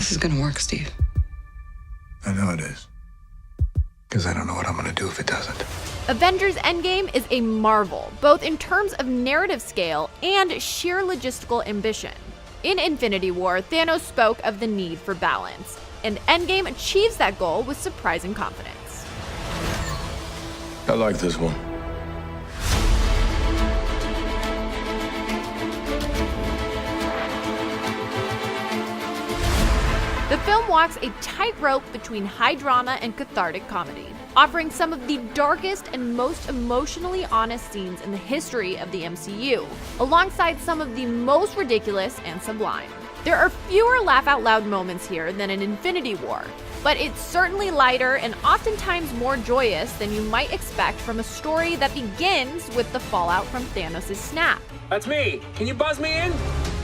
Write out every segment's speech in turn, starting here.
This is gonna work, Steve. I know it is. Because I don't know what I'm gonna do if it doesn't. Avengers Endgame is a marvel, both in terms of narrative scale and sheer logistical ambition. In Infinity War, Thanos spoke of the need for balance, and Endgame achieves that goal with surprising confidence. I like this one. The film walks a tightrope between high drama and cathartic comedy, offering some of the darkest and most emotionally honest scenes in the history of the MCU, alongside some of the most ridiculous and sublime. There are fewer laugh-out-loud moments here than in Infinity War, but it's certainly lighter and oftentimes more joyous than you might expect from a story that begins with the fallout from Thanos' snap. That's me. Can you buzz me in?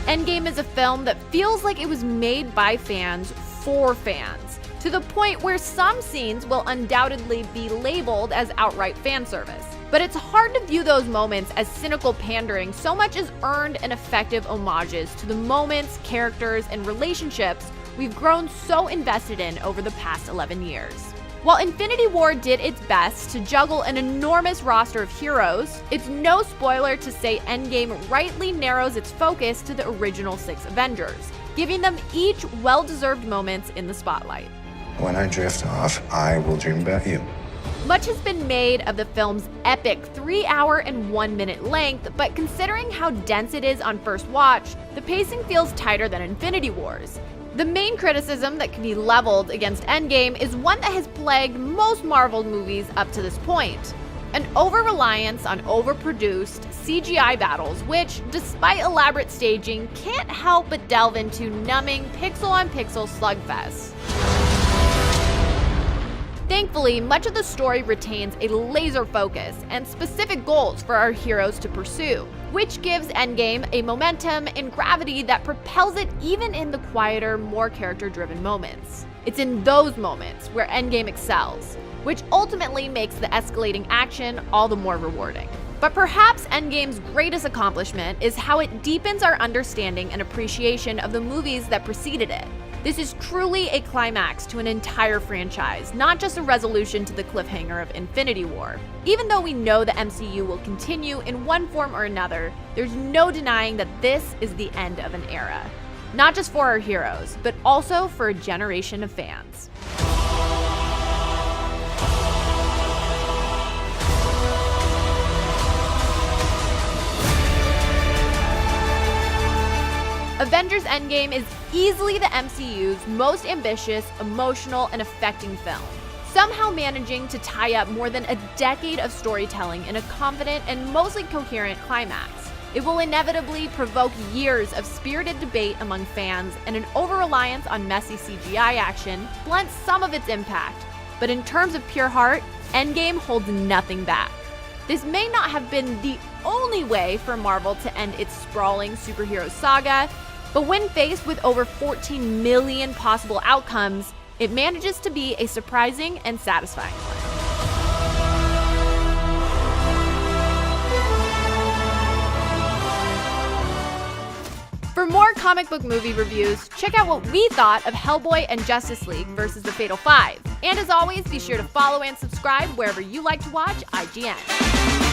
Endgame is a film that feels like it was made by fans for fans, to the point where some scenes will undoubtedly be labeled as outright fan service. But it's hard to view those moments as cynical pandering so much as earned and effective homages to the moments, characters, and relationships we've grown so invested in over the past 11 years. While Infinity War did its best to juggle an enormous roster of heroes, it's no spoiler to say Endgame rightly narrows its focus to the original 6 Avengers, giving them each well-deserved moments in the spotlight. When I drift off, I will dream about you. Much has been made of the film's epic 3-hour and 1-minute length, but considering how dense it is on first watch, the pacing feels tighter than Infinity War's. The main criticism that can be leveled against Endgame is one that has plagued most Marvel movies up to this point: an over-reliance on overproduced CGI battles which, despite elaborate staging, can't help but delve into numbing pixel-on-pixel slugfests. Thankfully, much of the story retains a laser focus and specific goals for our heroes to pursue, which gives Endgame a momentum and gravity that propels it even in the quieter, more character-driven moments. It's in those moments where Endgame excels, which ultimately makes the escalating action all the more rewarding. But perhaps Endgame's greatest accomplishment is how it deepens our understanding and appreciation of the movies that preceded it. This is truly a climax to an entire franchise, not just a resolution to the cliffhanger of Infinity War. Even though we know the MCU will continue in one form or another, there's no denying that this is the end of an era. Not just for our heroes, but also for a generation of fans. Avengers Endgame is easily the MCU's most ambitious, emotional, and affecting film, somehow managing to tie up more than a decade of storytelling in a confident and mostly coherent climax. It will inevitably provoke years of spirited debate among fans, and an over-reliance on messy CGI action blunts some of its impact. But in terms of pure heart, Endgame holds nothing back. This may not have been the only way for Marvel to end its sprawling superhero saga, but when faced with over 14 million possible outcomes, it manages to be a surprising and satisfying one. For more comic book movie reviews, check out what we thought of Hellboy and Justice League versus the Fatal Five. And as always, be sure to follow and subscribe wherever you like to watch IGN.